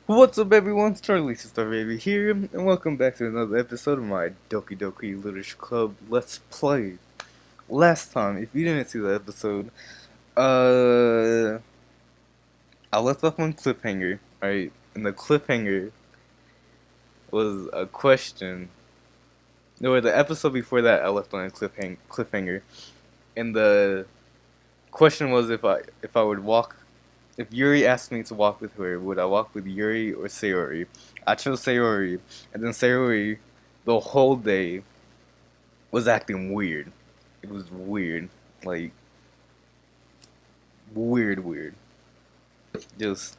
What's up, everyone? Charlie Sister Baby here, and welcome back to another episode of my Doki Literature Club Let's Play. Last time, if you didn't see the episode, uh, I left off on cliffhanger, right? And the cliffhanger was a question. No, the episode before that, I left on a cliffhanger, and the question was if I would walk. If Yuri asked me to walk with her, would I walk with Yuri or Sayori? I chose Sayori, and then Sayori, the whole day, was acting weird. It was weird. Like, weird. Just,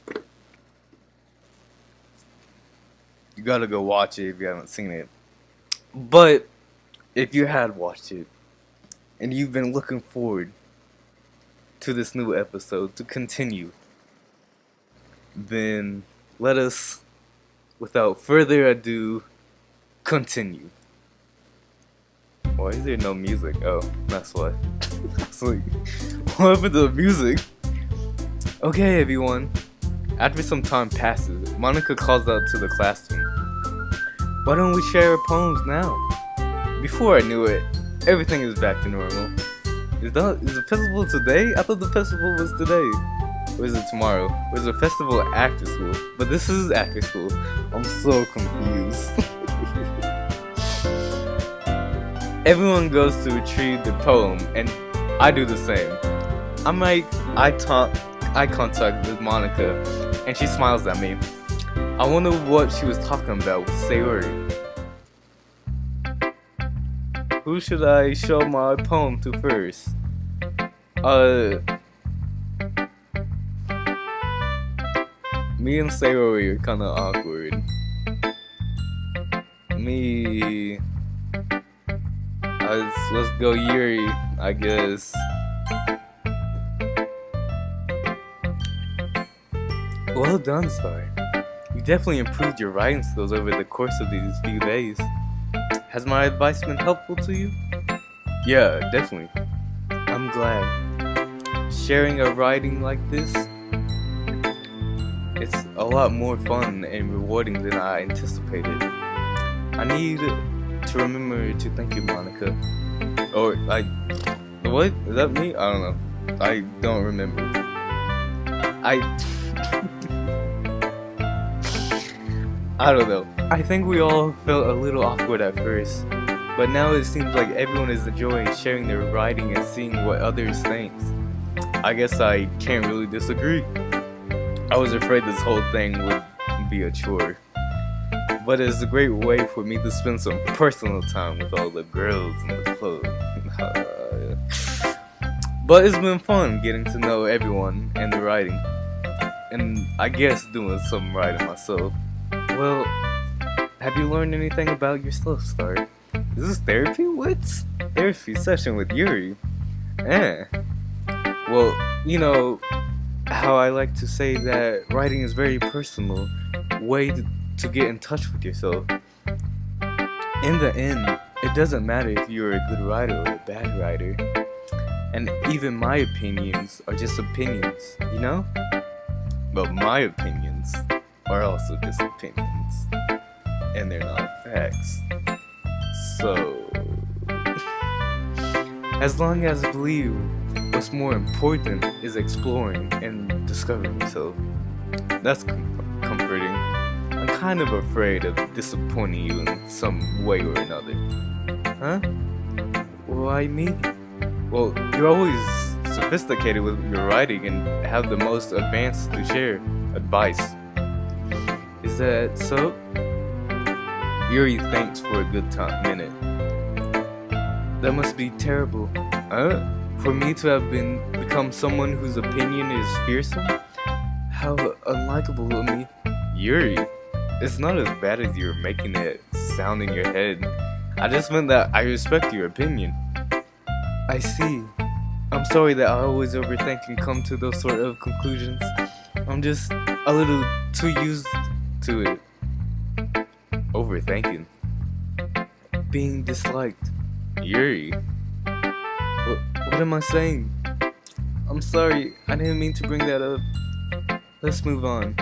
you gotta go watch it if you haven't seen it. But, if you had watched it, and you've been looking forward to this new episode to continue, then let us, without further ado, continue. Why is there no music? Oh, that's why. It's like, what happened to the music? Okay, everyone. After some time passes, Monika calls out to the classroom. Why don't we share our poems now? Before I knew it, everything is back to normal. Is the festival today? I thought the festival was today. Or is it tomorrow? Or is the festival after school? But this is after school. I'm so confused. Everyone goes to retrieve the poem, and I do the same. I make eye contact with Monika, and she smiles at me. I wonder what she was talking about with Sayori. Who should I show my poem to first? Me and Sayori are kinda awkward. Let's go Yuri, I guess. Well done, Star. You definitely improved your writing skills over the course of these few days. Has my advice been helpful to you? Yeah, definitely. I'm glad. Sharing a writing like this, it's a lot more fun and rewarding than I anticipated. I need to remember to thank you, Monika. Or, like, what? Is that me? I don't know. I don't remember. I don't know. I think we all felt a little awkward at first, but now it seems like everyone is enjoying sharing their writing and seeing what others think. I guess I can't really disagree. I was afraid this whole thing would be a chore, but it's a great way for me to spend some personal time with all the girls in the club. But it's been fun getting to know everyone and the writing, and I guess doing some writing myself. Well, have you learned anything about yourself, Star? Is this therapy? What's therapy session with Yuri? Well, you know how I like to say that writing is very personal way to get in touch with yourself. In the end, it doesn't matter if you're a good writer or a bad writer. And even my opinions are just opinions, you know? But my opinions are also just opinions. And they're not facts. So, as long as I believe what's more important is exploring and discovering yourself, that's comforting. I'm kind of afraid of disappointing you in some way or another. Huh? Why me? Well, you're always sophisticated with your writing and have the most advanced to share advice. Is that so? Yuri thanks for a good minute. That must be terrible. Huh? For me to have become someone whose opinion is fearsome? How unlikable of me. Yuri, it's not as bad as you're making it sound in your head. I just meant that I respect your opinion. I see. I'm sorry that I always overthink and come to those sort of conclusions. I'm just a little too used to it. Overthinking. Being disliked. Yuri. What am I saying? I'm sorry, I didn't mean to bring that up. Let's move on.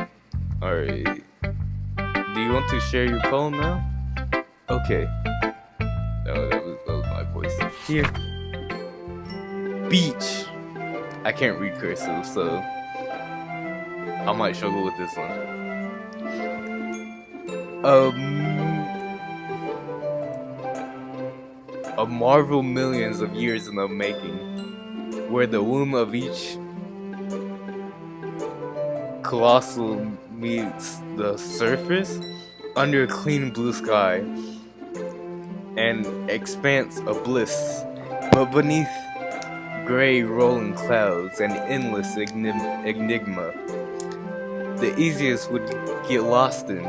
Alright. do you want to share your poem now? Okay. Oh, that was my voice. Here. Beach. I can't read cursive, so I might struggle with this one. A marvel millions of years in the making, where the womb of each colossal meets the surface under a clean blue sky, an expanse of bliss, but beneath gray rolling clouds and endless enigma. The easiest would get lost in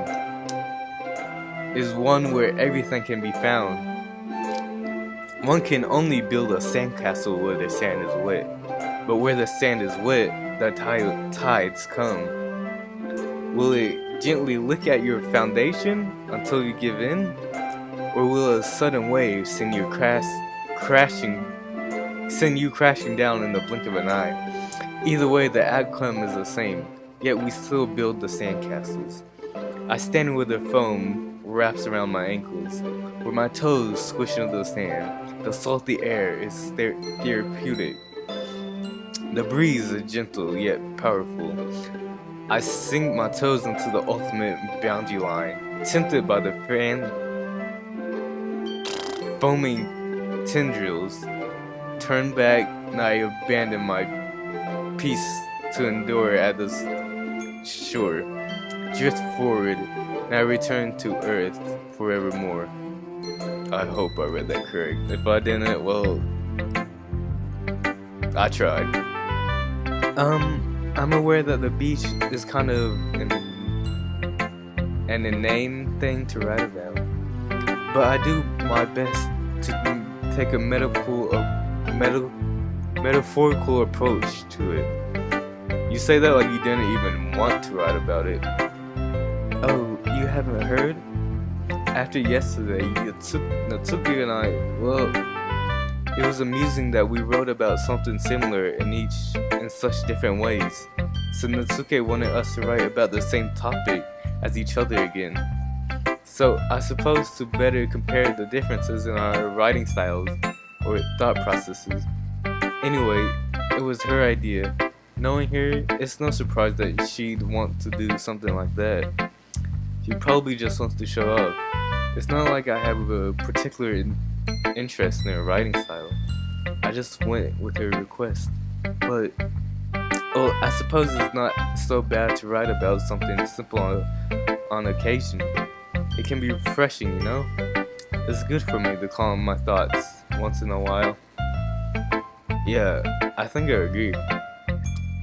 is one where everything can be found. One can only build a sandcastle where the sand is wet, but where the sand is wet, the tides come. Will it gently lick at your foundation until you give in? Or will a sudden wave send you crashing down in the blink of an eye? Either way, the outcome is the same, yet we still build the sandcastles. I stand where the foam wraps around my ankles, where my toes squish into the sand. The salty air is therapeutic. The breeze is gentle yet powerful. I sink my toes into the ultimate boundary line, tempted by the foaming tendrils. Turn back, and I abandon my peace to endure at the shore. Drift forward, and I return to earth forevermore. I hope I read that correct. If I didn't, well, I tried. I'm aware that the beach is kind of an inane thing to write about, but I do my best to take a metaphorical approach to it. You say that like you didn't even want to write about it. Oh, you haven't heard? After yesterday, Natsuki and I, well, it was amusing that we wrote about something similar in such different ways. So Natsuki wanted us to write about the same topic as each other again. So I suppose to better compare the differences in our writing styles or thought processes. Anyway, it was her idea. Knowing her, it's no surprise that she'd want to do something like that. She probably just wants to show off. It's not like I have a particular interest in her writing style. I just went with her request. But, well, I suppose it's not so bad to write about something simple on occasion. It can be refreshing, you know? It's good for me to calm my thoughts once in a while. Yeah, I think I agree.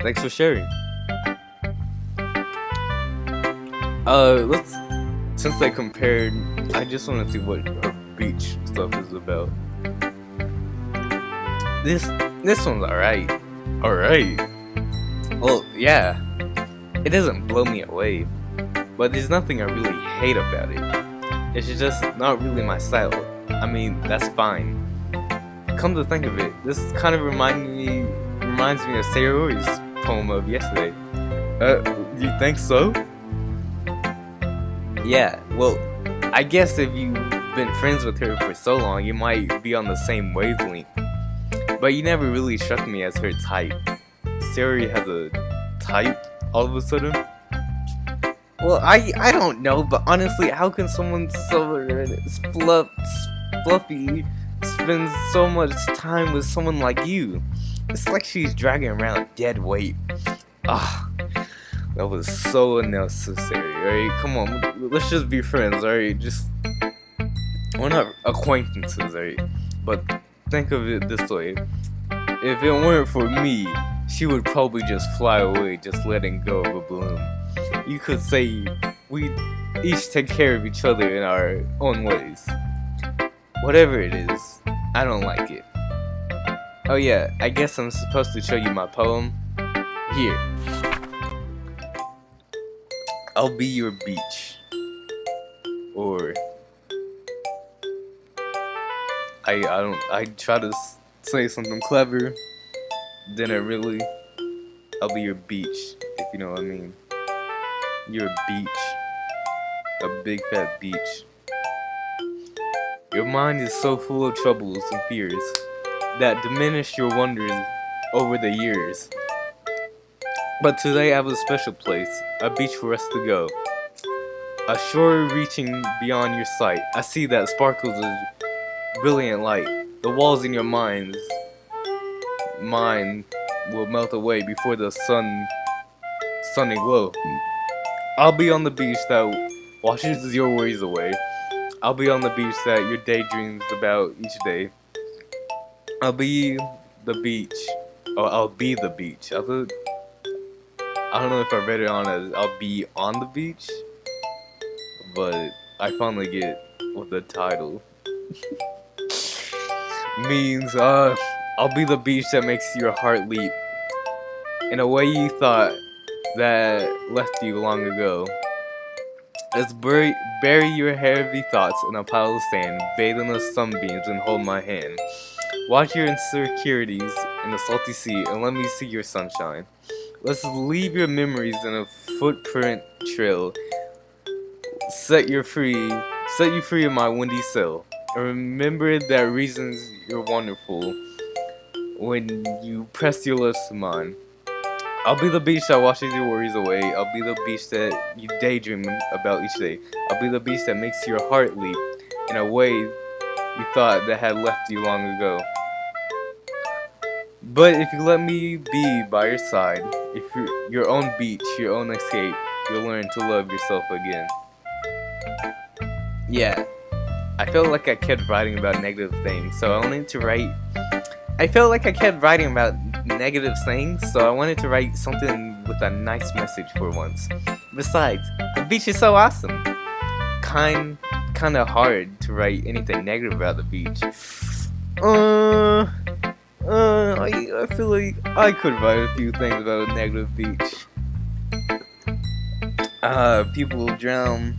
Thanks for sharing. Since they compared, I just want to see what her beach stuff is about. This one's alright. Alright. Well, yeah. It doesn't blow me away, but there's nothing I really hate about it. It's just not really my style. I mean, that's fine. Come to think of it, this kind of reminds me of Sayori's poem of yesterday. You think so? Yeah, well, I guess if you've been friends with her for so long, you might be on the same wavelength. But you never really struck me as her type. Sayori has a type all of a sudden? Well, I don't know, but honestly, how can someone so fluffy spend so much time with someone like you? It's like she's dragging around dead weight. Ah, that was so unnecessary, alright? Come on, let's just be friends, alright? We're not acquaintances, alright? But think of it this way. If it weren't for me, she would probably just fly away, just letting go of a balloon. You could say we each take care of each other in our own ways. Whatever it is, I don't like it. Oh yeah, I guess I'm supposed to show you my poem. Here. I'll be your beach. Or I try to say something clever, then I really, I'll be your beach, if you know what I mean. You're a beach. a big fat beach. Your mind is so full of troubles and fears that diminish your wonders over the years. But today I have a special place, a beach for us to go. A shore reaching beyond your sight. I see that sparkles of brilliant light. The walls in your mind will melt away before the sunny glow. I'll be on the beach that washes your worries away. I'll be on the beach that your daydreams about each day. I'll be the beach. Oh, I'll be the beach. I don't know if I read it on as I'll be on the beach, but I finally get what the title means. I'll be the beach that makes your heart leap in a way you thought that left you long ago. Let's bury your heavy thoughts in a pile of sand, bathe in the sunbeams and hold my hand. Watch your insecurities in the salty sea and let me see your sunshine. Let's leave your memories in a footprint trail. Set you free in my windy cell. And remember that reasons you're wonderful when you press your lips to mine. I'll be the beach that washes your worries away. I'll be the beach that you daydream about each day. I'll be the beach that makes your heart leap in a way you thought that had left you long ago. But if you let me be by your side, if you're your own beach, your own escape, you'll learn to love yourself again. Yeah, I felt like I kept writing about negative things, so I wanted to write. I felt like I kept writing about negative things, so I wanted to write something with a nice message for once. Besides, the beach is so awesome. Kinda hard to write anything negative about the beach. I feel like I could write a few things about a negative beach. People drown.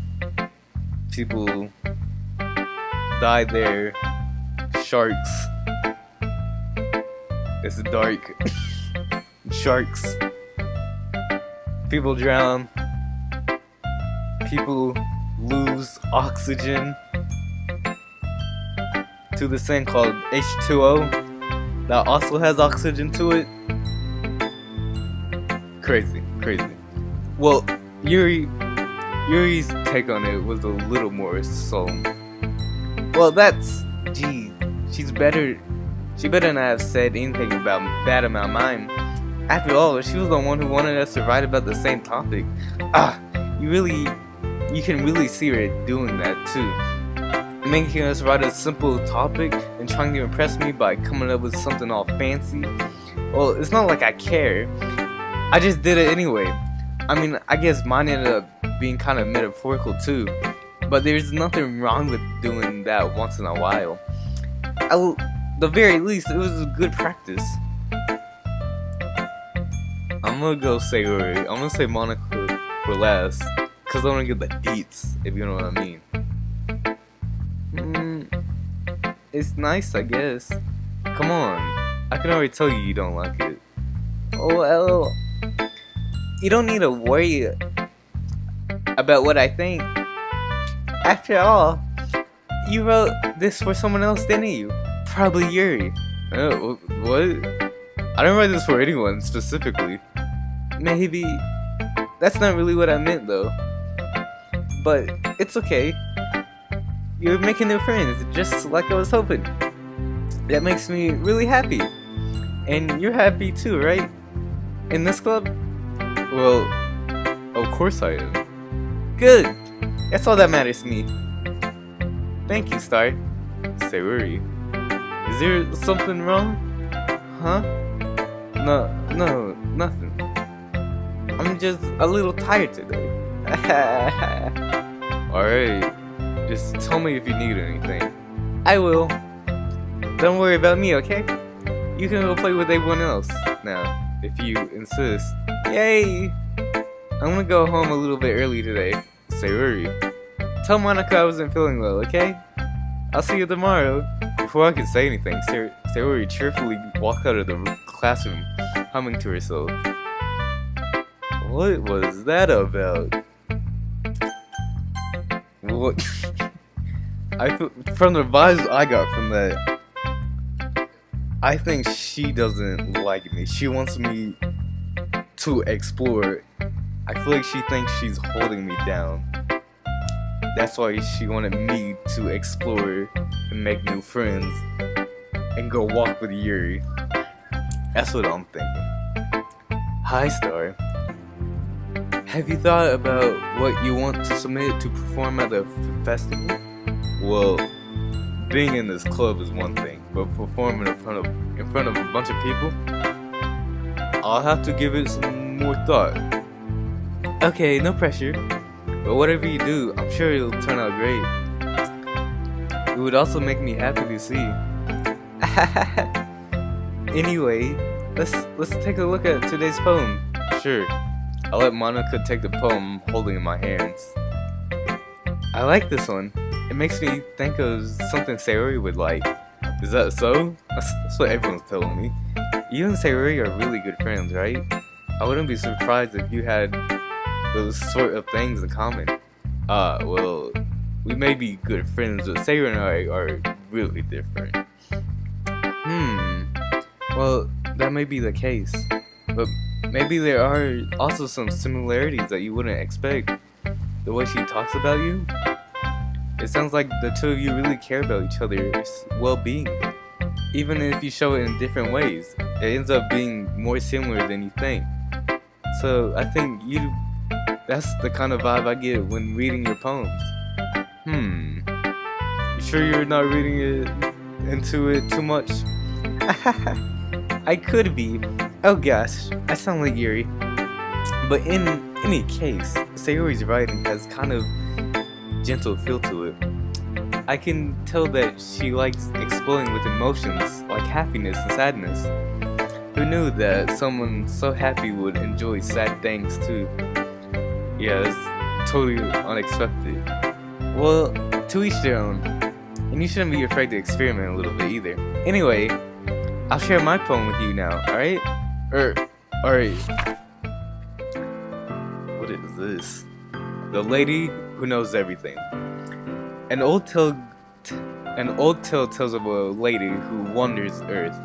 People die there. Sharks. It's dark. Sharks. People drown. People lose oxygen to this thing called H2O that also has oxygen to it. Crazy. Well, Yuri's take on it was a little more solemn. Well, she better not have said anything bad about mine. After all, she was the one who wanted us to write about the same topic. You can really see her doing that too. Making us write a simple topic and trying to impress me by coming up with something all fancy. Well, it's not like I care. I just did it anyway. I mean, I guess mine ended up being kind of metaphorical too. But there's nothing wrong with doing that once in a while. At the very least, it was a good practice. I'm gonna go Sayori. I'm gonna say Monika for last, cause I wanna get the deets, if you know what I mean. It's nice, I guess. Come on, I can already tell you don't like it. Oh well, you don't need to worry about what I think. After all, you wrote this for someone else, didn't you? Probably Yuri. Oh, what? I didn't write this for anyone specifically. Maybe. That's not really what I meant though. But it's okay. You're making new friends, just like I was hoping. That makes me really happy. And you're happy too, right? In this club? Well, of course I am. Good. That's all that matters to me. Thank you, Star. Sayori. Is there something wrong? Huh? No, nothing. I'm just a little tired today. Alright, just tell me if you need anything. I will. Don't worry about me, okay? You can go play with everyone else now, if you insist. Yay! I'm gonna go home a little bit early today. Sayori. Tell Monika I wasn't feeling well, okay? I'll see you tomorrow. Before I could say anything, Sayori cheerfully walked out of the classroom, humming to herself. What was that about? Well, from the vibes I got from that, I think she doesn't like me. She wants me to explore. I feel like she thinks she's holding me down. That's why she wanted me to explore and make new friends and go walk with Yuri. That's what I'm thinking. Hi, Star. Have you thought about what you want to submit to perform at the festival? Well, being in this club is one thing, but performing in front of a bunch of people, I'll have to give it some more thought. Okay, no pressure. But whatever you do, I'm sure it'll turn out great. It would also make me happy to see. Anyway, let's take a look at today's poem. Sure. I'll let Monika take the poem I'm holding in my hands. I like this one. It makes me think of something Sayori would like. Is that so? That's what everyone's telling me. You and Sayori are really good friends, right? I wouldn't be surprised if you had those sort of things in common. Well, we may be good friends, but Sayori and I are really different. Well, that may be the case, but maybe there are also some similarities that you wouldn't expect. The way she talks about you, it sounds like the two of you really care about each other's well-being. Even if you show it in different ways, it ends up being more similar than you think. So I think that's the kind of vibe I get when reading your poems. You sure you're not reading into it too much? I could be. Oh gosh, I sound like Yuri. But in any case, Sayori's writing has kind of gentle feel to it. I can tell that she likes exploring with emotions like happiness and sadness. Who knew that someone so happy would enjoy sad things too? Yeah, it's totally unexpected. Well, to each their own. And you shouldn't be afraid to experiment a little bit either. Anyway, I'll share my poem with you now, alright? Alright. What is this? The Lady Who Knows Everything. An old tale tells of a lady who wanders Earth.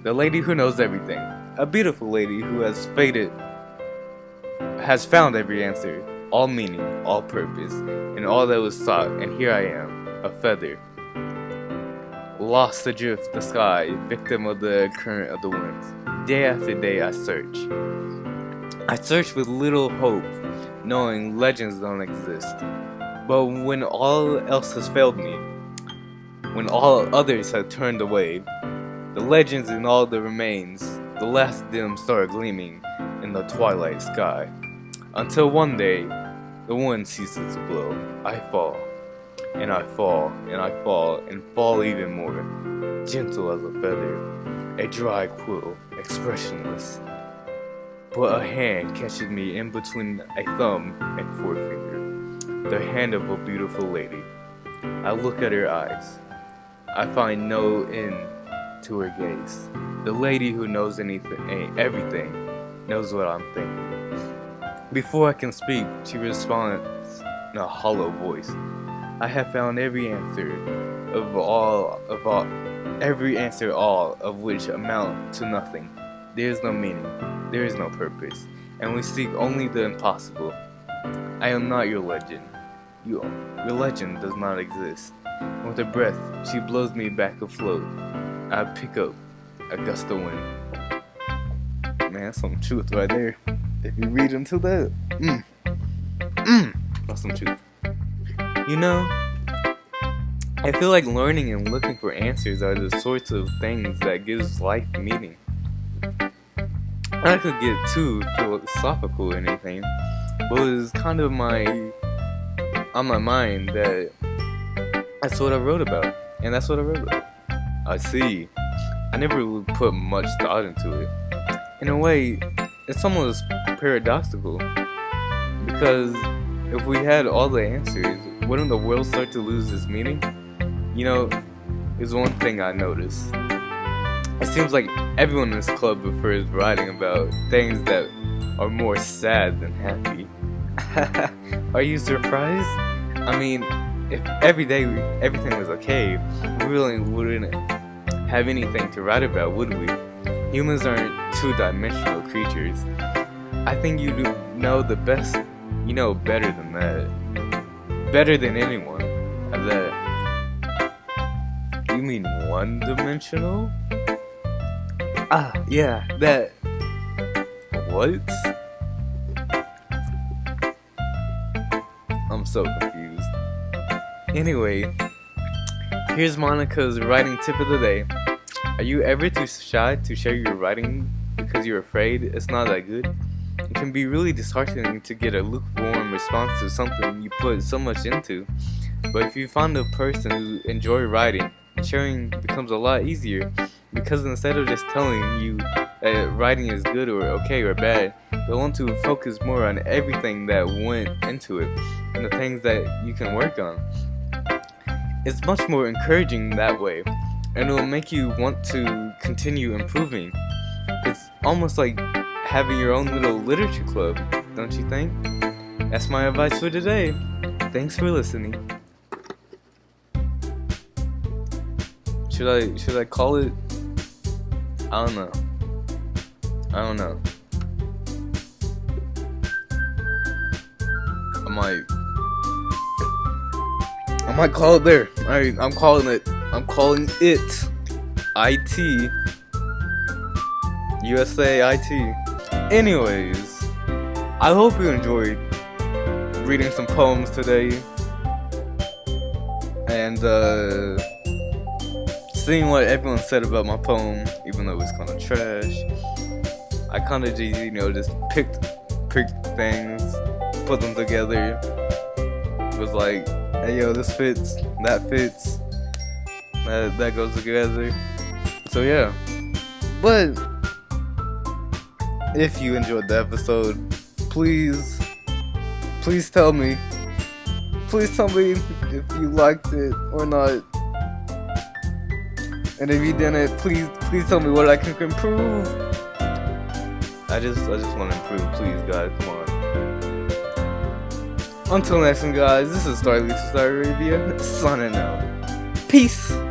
The lady who knows everything. A beautiful lady who has found every answer, all meaning, all purpose, and all that was sought, and here I am, a feather. Lost adrift the sky, victim of the current of the winds. Day after day I search. I search with little hope, knowing legends don't exist. But when all else has failed me, when all others have turned away, the legends and all that remains, the last dim star gleaming in the twilight sky. Until one day, the wind ceases to blow. I fall, and I fall, and I fall, and fall even more, gentle as a feather, a dry quill, expressionless. But a hand catches me in between a thumb and forefinger, the hand of a beautiful lady. I look at her eyes. I find no end to her gaze. The lady who knows everything knows what I'm thinking. Before I can speak, she responds in a hollow voice. I have found every answer, all of which amount to nothing. There is no meaning, there is no purpose, and we seek only the impossible. I am not your legend. Your legend does not exist. With a breath, she blows me back afloat. I pick up a gust of wind. Man, that's some truth right there. If you read into that, that's some truth. You know, I feel like learning and looking for answers are the sorts of things that gives life meaning. I could get too philosophical or anything, but it was kind of on my mind that that's what I wrote about, and that's what I wrote about. I see. I never really put much thought into it. In a way, it's almost paradoxical, because if we had all the answers, wouldn't the world start to lose its meaning? You know, there's one thing I noticed. It seems like everyone in this club prefers writing about things that are more sad than happy. Are you surprised? I mean, if every day everything was okay, we really wouldn't have anything to write about, would we? Humans aren't two-dimensional creatures. I think you do know the best, you know better than that. Better than anyone at that. You mean one-dimensional? Ah, yeah, that. What? I'm so confused. Anyway, here's Monika's writing tip of the day. Are you ever too shy to share your writing because you're afraid it's not that good? It can be really disheartening to get a lukewarm response to something you put so much into. But if you find a person who enjoys writing, sharing becomes a lot easier, because instead of just telling you that writing is good or okay or bad, they'll want to focus more on everything that went into it and the things that you can work on. It's much more encouraging that way, and it will make you want to continue improving. It's almost like having your own little literature club, don't you think? That's my advice for today. Thanks for listening. Should I call it? I don't know. I might call it there. Alright, I'm calling it. IT. USA IT. Anyways, I hope you enjoyed reading some poems today. And seeing what everyone said about my poem, even though it was kind of trash. I kind of just picked things, put them together. It was like, hey yo, this fits, that fits, that goes together. So yeah. But if you enjoyed the episode, please tell me. Please tell me if you liked it or not. And if you didn't, please tell me what I can improve. I just want to improve, please, guys. Come on. Until next time, guys. This is Starly to Star Arabia, signing out. Peace.